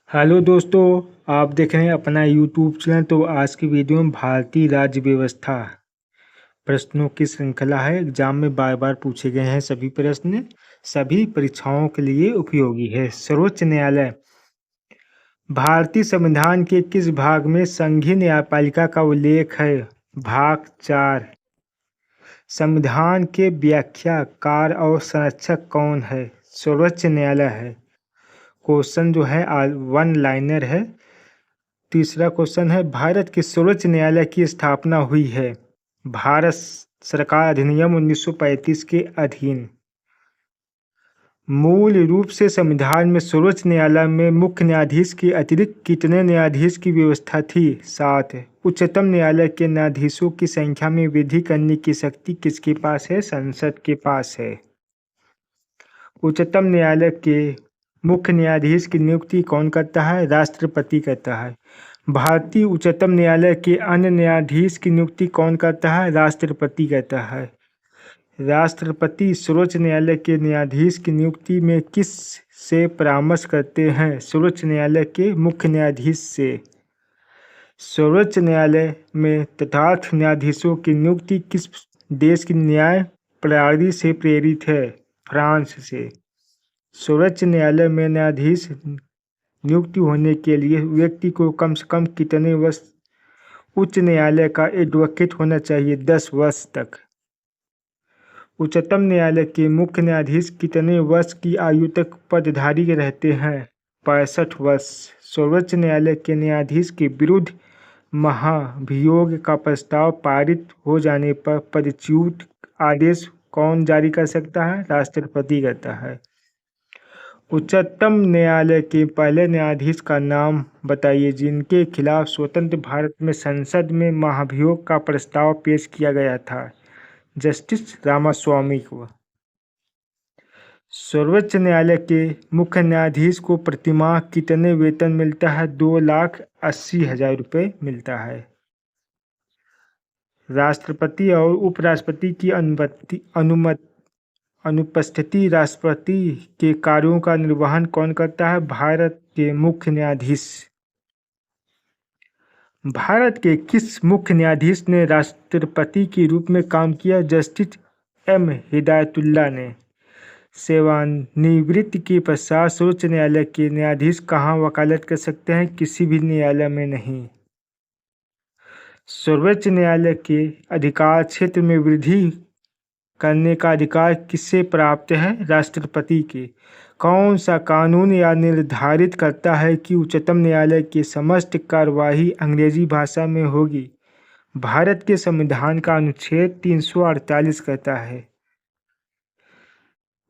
Hello दोस्तों, आप देख रहे हैं अपना यूट्यूब चैनल। तो आज की वीडियो में भारतीय राज्य व्यवस्था प्रश्नों की श्रृंखला है। एग्जाम में बार बार पूछे गए हैं सभी प्रश्न, सभी परीक्षाओं के लिए उपयोगी है। सर्वोच्च न्यायालय भारतीय संविधान के किस भाग में संघीय न्यायपालिका का उल्लेख है? भाग 4। संविधान के व्याख्याकार और संरक्षक कौन है? सर्वोच्च न्यायालय है। क्वेश्चन जो है वन लाइनर है। तीसरा क्वेश्चन है, भारत के सर्वोच्च न्यायालय की स्थापना हुई है? भारत सरकार अधिनियम 1935 के अधीन। मूल रूप से संविधान में सर्वोच्च न्यायालय में मुख्य न्यायाधीश के अतिरिक्त कितने न्यायाधीश की व्यवस्था थी? 7। उच्चतम न्यायालय के न्यायाधीशों की संख्या में वृद्धि करने की शक्ति किसके पास है? संसद के पास है। उच्चतम न्यायालय के मुख्य न्यायाधीश की नियुक्ति कौन करता है? राष्ट्रपति करता है। भारतीय उच्चतम न्यायालय के अन्य न्यायाधीश की नियुक्ति कौन करता है? राष्ट्रपति करता है। राष्ट्रपति सर्वोच्च न्यायालय के न्यायाधीश की नियुक्ति में किस से परामर्श करते हैं? सर्वोच्च न्यायालय के मुख्य न्यायाधीश से। सर्वोच्च न्यायालय में तथार्थ न्यायाधीशों की नियुक्ति किस देश की न्याय प्रणाली से प्रेरित है? फ्रांस से। सर्वोच्च न्यायालय में न्यायाधीश नियुक्ति होने के लिए व्यक्ति को कम से कम कितने वर्ष उच्च न्यायालय का एडवोकेट होना चाहिए? 10 वर्ष तक। उच्चतम न्यायालय के मुख्य न्यायाधीश कितने वर्ष की आयु तक पदधारी रहते हैं? 65 वर्ष। सर्वोच्च न्यायालय के न्यायाधीश के विरुद्ध महाभियोग का प्रस्ताव पारित हो जाने पर पदच्युत आदेश कौन जारी कर सकता है? राष्ट्रपति करता है। उच्चतम न्यायालय के पहले न्यायाधीश का नाम बताइए जिनके खिलाफ स्वतंत्र भारत में संसद में महाभियोग का प्रस्ताव पेश किया गया था। जस्टिस रामास्वामी को। सर्वोच्च न्यायालय के मुख्य न्यायाधीश को प्रतिमाह कितने वेतन मिलता है? 2,80,000 रुपये मिलता है। राष्ट्रपति और उपराष्ट्रपति की अनुपस्थिति राष्ट्रपति के कार्यों का निर्वहन कौन करता है? भारत के मुख्य न्यायाधीश। भारत के किस मुख्य न्यायाधीश ने राष्ट्रपति के रूप में काम किया? जस्टिस एम हिदायतुल्ला ने। सेवानिवृत्ति के पश्चात सर्वोच्च न्यायालय के न्यायाधीश कहाँ वकालत कर सकते हैं? किसी भी न्यायालय में नहीं। सर्वोच्च न्यायालय के अधिकार क्षेत्र में वृद्धि करने का अधिकार किससे प्राप्त है? राष्ट्रपति के। कौन सा कानून यह निर्धारित करता है कि उच्चतम न्यायालय की समस्त कार्यवाही अंग्रेजी भाषा में होगी? भारत के संविधान का अनुच्छेद 348 कहता है।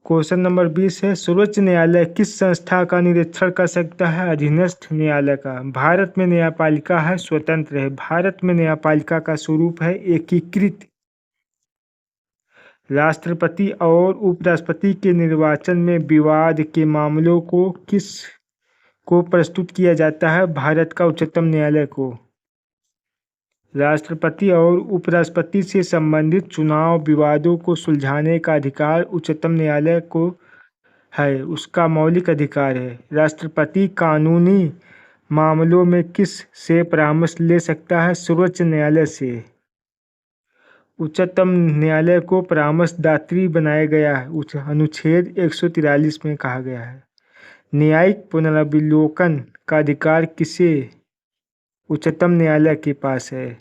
क्वेश्चन नंबर 20 है, सर्वोच्च न्यायालय किस संस्था का निरीक्षण कर सकता है? अधीनस्थ न्यायालय का। भारत में न्यायपालिका है स्वतंत्र है। भारत में न्यायपालिका का स्वरूप है एकीकृत। राष्ट्रपति और उपराष्ट्रपति के निर्वाचन में विवाद के मामलों को किस को प्रस्तुत किया जाता है? भारत का उच्चतम न्यायालय को। राष्ट्रपति और उपराष्ट्रपति से संबंधित चुनाव विवादों को सुलझाने का अधिकार उच्चतम न्यायालय को है, उसका मौलिक अधिकार है। राष्ट्रपति कानूनी मामलों में किस से परामर्श ले सकता है? सर्वोच्च न्यायालय से। उच्चतम न्यायालय को परामर्शदात्री बनाया गया है, अनुच्छेद 143 में कहा गया है। न्यायिक पुनर्विलोकन का अधिकार किसे उच्चतम न्यायालय के पास है?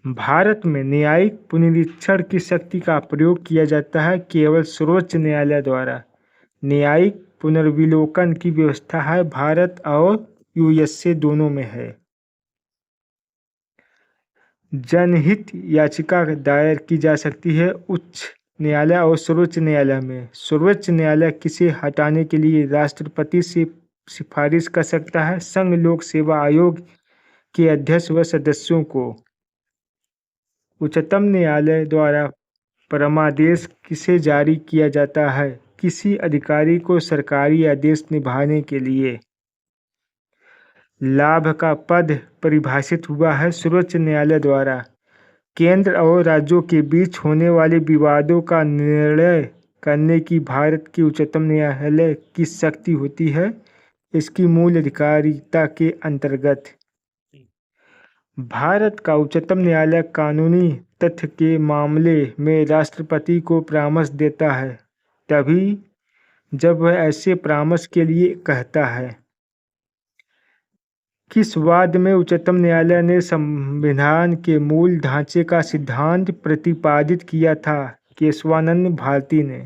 भारत में न्यायिक पुनरीक्षण की शक्ति का प्रयोग किया जाता है केवल सर्वोच्च न्यायालय द्वारा। न्यायिक पुनर्विलोकन की व्यवस्था है भारत और यूएसए दोनों में है। जनहित याचिका दायर की जा सकती है उच्च न्यायालय और सर्वोच्च न्यायालय में। सर्वोच्च न्यायालय किसे हटाने के लिए राष्ट्रपति से सिफारिश कर सकता है? संघ लोक सेवा आयोग के अध्यक्ष व सदस्यों को। उच्चतम न्यायालय द्वारा परमादेश किसे जारी किया जाता है? किसी अधिकारी को सरकारी आदेश निभाने के लिए। लाभ का पद परिभाषित हुआ है सर्वोच्च न्यायालय द्वारा। केंद्र और राज्यों के बीच होने वाले विवादों का निर्णय करने की भारत के उच्चतम न्यायालय की शक्ति होती है इसकी मूल अधिकारिता के अंतर्गत। भारत का उच्चतम न्यायालय कानूनी तथ्य के मामले में राष्ट्रपति को परामर्श देता है तभी जब वह ऐसे परामर्श के लिए कहता है। किस वाद में उच्चतम न्यायालय ने संविधान के मूल ढांचे का सिद्धांत प्रतिपादित किया था? केशवानंद भारती ने।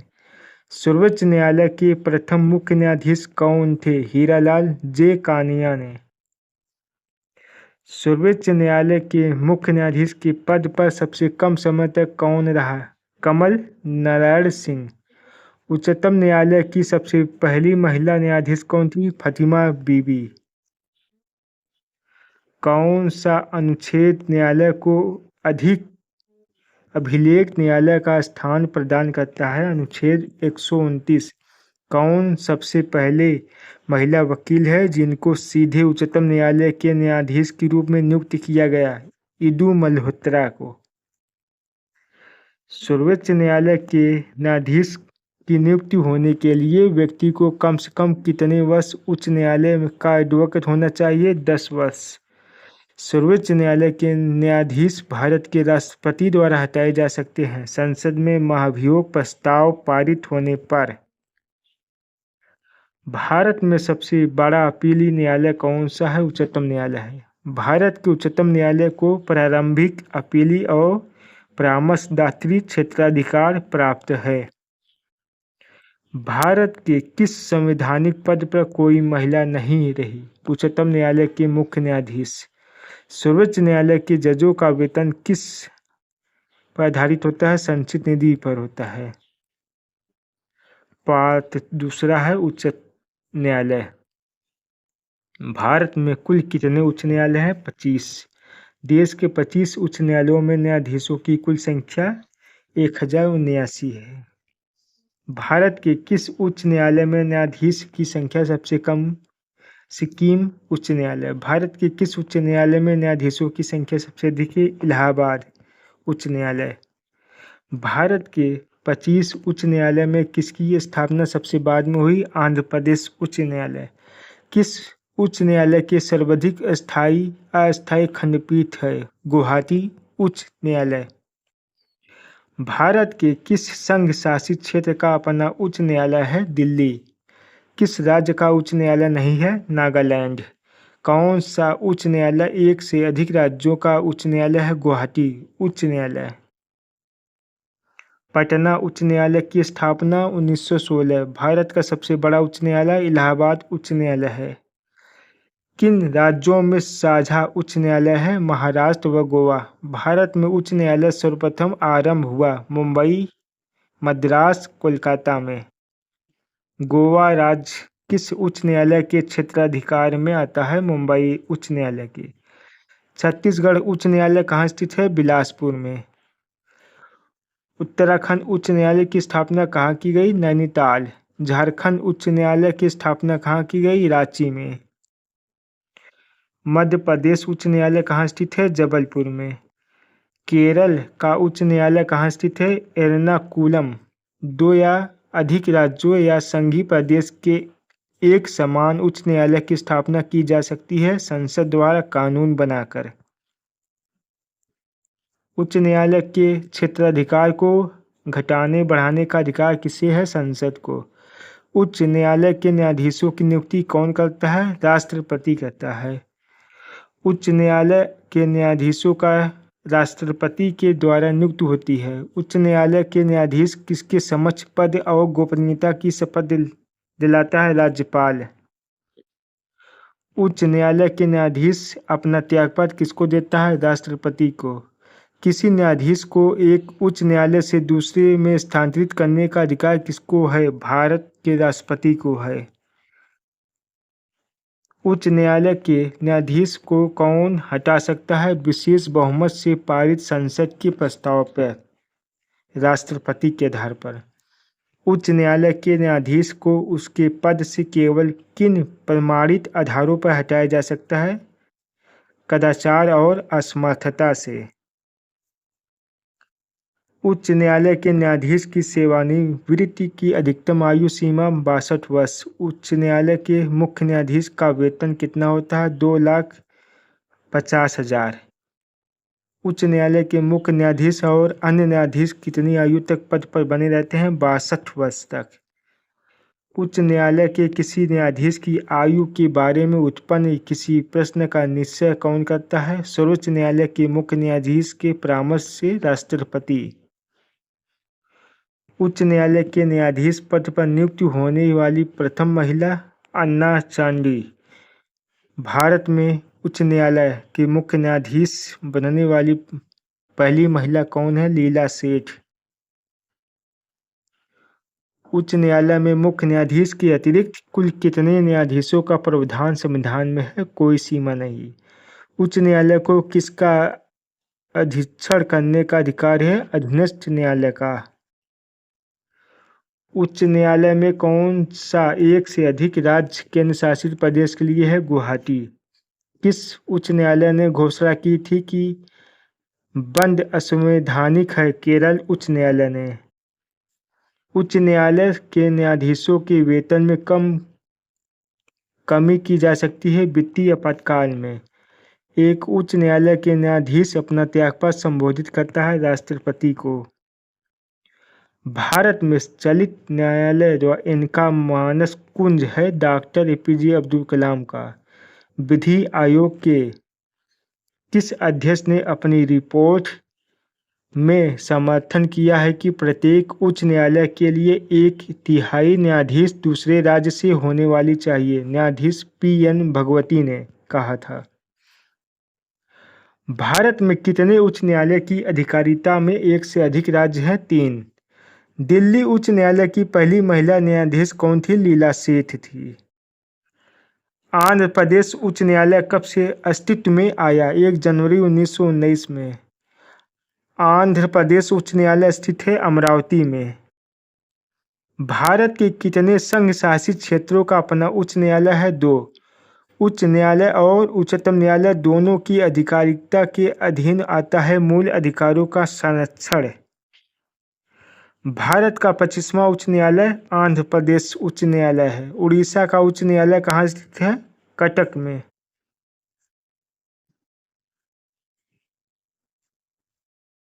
सर्वोच्च न्यायालय के प्रथम मुख्य न्यायाधीश कौन थे? हीरालाल जे कानिया ने। सर्वोच्च न्यायालय के मुख्य न्यायाधीश के पद पर सबसे कम समय तक कौन रहा? कमल नारायण सिंह। उच्चतम न्यायालय की सबसे पहली महिला न्यायाधीश कौन थी? फातिमा बीबी। कौन सा अनुच्छेद न्यायालय को अधिक अभिलेख न्यायालय का स्थान प्रदान करता है? अनुच्छेद 129। कौन सबसे पहले महिला वकील है जिनको सीधे उच्चतम न्यायालय के न्यायाधीश के रूप में नियुक्त किया गया? इंदु मल्होत्रा को। सर्वोच्च न्यायालय के न्यायाधीश की नियुक्ति होने के लिए व्यक्ति को कम से कम कितने वर्ष उच्च न्यायालय का एडवोकेट होना चाहिए? 10 वर्ष। सर्वोच्च न्यायालय के न्यायाधीश भारत के राष्ट्रपति द्वारा हटाए जा सकते हैं संसद में महाभियोग प्रस्ताव पारित होने पर। भारत में सबसे बड़ा अपीली न्यायालय कौन सा है? उच्चतम न्यायालय है। भारत के उच्चतम न्यायालय को प्रारंभिक अपीली और परामर्शदात्री क्षेत्राधिकार प्राप्त है। भारत के किस संवैधानिक पद पर कोई महिला नहीं रही? उच्चतम न्यायालय के मुख्य न्यायाधीश। सर्वोच्च न्यायालय के जजों का वेतन किस पर आधारित होता है? संचित निधि पर होता है। पार्ट दूसरा है उच्च न्यायालय। भारत में कुल कितने उच्च न्यायालय हैं? 25। देश के 25 उच्च न्यायालयों में न्यायाधीशों की कुल संख्या 1079 है। भारत के किस उच्च न्यायालय में न्यायाधीश की संख्या सबसे कम? सिक्किम उच्च न्यायालय। भारत के किस उच्च न्यायालय में न्यायाधीशों की संख्या सबसे अधिक है? इलाहाबाद उच्च न्यायालय। भारत के 25 उच्च न्यायालय में किसकी स्थापना सबसे बाद में हुई? आंध्र प्रदेश उच्च न्यायालय। किस उच्च न्यायालय के सर्वाधिक स्थायी अस्थायी खंडपीठ है? गुवाहाटी उच्च न्यायालय। भारत के किस संघ शासित क्षेत्र का अपना उच्च न्यायालय है? दिल्ली। किस राज्य का उच्च न्यायालय नहीं है? नागालैंड। कौन सा उच्च न्यायालय एक से अधिक राज्यों का उच्च न्यायालय है? गुवाहाटी उच्च न्यायालय। पटना उच्च न्यायालय की स्थापना 1916। भारत का सबसे बड़ा उच्च न्यायालय इलाहाबाद उच्च न्यायालय है। किन राज्यों में साझा उच्च न्यायालय है? महाराष्ट्र व गोवा। भारत में उच्च न्यायालय सर्वप्रथम आरंभ हुआ मुंबई, मद्रास, कोलकाता में। गोवा राज्य किस उच्च न्यायालय के क्षेत्राधिकार में आता है? मुंबई उच्च न्यायालय के। छत्तीसगढ़ उच्च न्यायालय कहाँ स्थित है? बिलासपुर में। उत्तराखंड उच्च न्यायालय की स्थापना कहाँ की गई? नैनीताल। झारखंड उच्च न्यायालय की स्थापना कहाँ की गई? रांची में। मध्य प्रदेश उच्च न्यायालय कहाँ स्थित है? जबलपुर में। केरल का उच्च न्यायालय कहाँ स्थित है? एर्नाकुलम। दो या अधिक राज्यों या संघीय प्रदेश के एक समान उच्च न्यायालय की स्थापना की जा सकती है संसद द्वारा कानून बनाकर। उच्च न्यायालय के क्षेत्राधिकार को घटाने बढ़ाने का अधिकार किसे है? संसद को। उच्च न्यायालय के न्यायाधीशों की नियुक्ति कौन करता है? राष्ट्रपति करता है। उच्च न्यायालय के न्यायाधीशों का राष्ट्रपति के द्वारा नियुक्ति होती है। उच्च न्यायालय के न्यायाधीश किसके समक्ष पद और गोपनीयता की शपथ दिलाता है? राज्यपाल। उच्च न्यायालय के न्यायाधीश अपना त्यागपत्र किसको देता है? राष्ट्रपति को। किसी न्यायाधीश को एक उच्च न्यायालय से दूसरे में स्थानांतरित करने का अधिकार किसको है? भारत के राष्ट्रपति को है। उच्च न्यायालय के न्यायाधीश को कौन हटा सकता है? विशेष बहुमत से पारित संसद के प्रस्ताव पर, राष्ट्रपति के आधार पर। उच्च न्यायालय के न्यायाधीश को उसके पद से केवल किन प्रमाणित आधारों पर हटाया जा सकता है? कदाचार और असमर्थता से। उच्च न्यायालय के न्यायाधीश की सेवानिवृत्ति की अधिकतम आयु सीमा 62 वर्ष। उच्च न्यायालय के मुख्य न्यायाधीश का वेतन कितना होता है? 2,50,000। उच्च न्यायालय के मुख्य न्यायाधीश और अन्य न्यायाधीश कितनी आयु तक पद पर बने रहते हैं? 62 वर्ष तक। उच्च न्यायालय के किसी न्यायाधीश की आयु के बारे में उत्पन्न किसी प्रश्न का निश्चय कौन करता है? सर्वोच्च न्यायालय के मुख्य न्यायाधीश के परामर्श से राष्ट्रपति। उच्च न्यायालय के न्यायाधीश पद पर नियुक्त होने वाली प्रथम महिला अन्ना चांडी। भारत में उच्च न्यायालय के मुख्य न्यायाधीश बनने वाली पहली महिला कौन है? लीला सेठ। उच्च न्यायालय में मुख्य न्यायाधीश के अतिरिक्त कुल कितने न्यायाधीशों का प्रावधान संविधान में है? कोई सीमा नहीं। उच्च न्यायालय को किसका अधीक्षण करने का अधिकार है? अधीनस्थ न्यायालय का। उच्च न्यायालय में कौन सा एक से अधिक राज्य केंद्र शासित प्रदेश के लिए है? गुवाहाटी। किस उच्च न्यायालय ने घोषणा की थी कि बंद असंवैधानिक है? केरल उच्च न्यायालय ने। उच्च न्यायालय के न्यायाधीशों के वेतन में कमी की जा सकती है वित्तीय आपातकाल में। एक उच्च न्यायालय के न्यायाधीश अपना त्यागपत्र संबोधित करता है राष्ट्रपति को। भारत में चलित न्यायालय इनका मानस कुंज है डॉक्टर APJ अब्दुल कलाम का। विधि आयोग के किस अध्यक्ष ने अपनी रिपोर्ट में समर्थन किया है कि प्रत्येक उच्च न्यायालय के लिए 1/3 न्यायाधीश दूसरे राज्य से होने वाली चाहिए? न्यायाधीश PN भगवती ने कहा था। भारत में कितने उच्च न्यायालय की अधिकारिता में एक से अधिक राज्य हैं? 3। दिल्ली उच्च न्यायालय की पहली महिला न्यायाधीश कौन थी? लीला सेठ थी। आंध्र प्रदेश उच्च न्यायालय कब से अस्तित्व में आया? 1 जनवरी 1919 में। आंध्र प्रदेश उच्च न्यायालय स्थित है अमरावती में। भारत के कितने संघ शासित क्षेत्रों का अपना उच्च न्यायालय है? 2। उच्च न्यायालय और उच्चतम न्यायालय दोनों की अधिकारिता के अधीन आता है मूल अधिकारों का संरक्षण। भारत का 25वां उच्च न्यायालय आंध्र प्रदेश उच्च न्यायालय है। उड़ीसा का उच्च न्यायालय कहाँ स्थित है? कटक में।